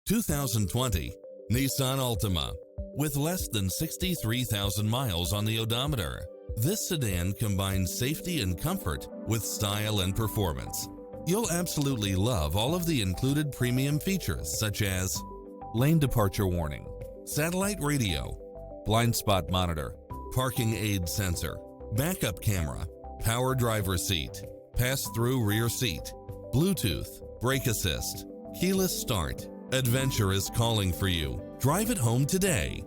2020 Nissan Altima. With less than 63,000 miles on the odometer, this sedan combines safety and comfort with style and performance. You'll absolutely love all of the included premium features such as lane departure warning, satellite radio, blind spot monitor, parking aid sensor, backup camera, power driver seat, pass-through rear seat, Bluetooth, brake assist, keyless start. Adventure is calling for you. Drive it home today.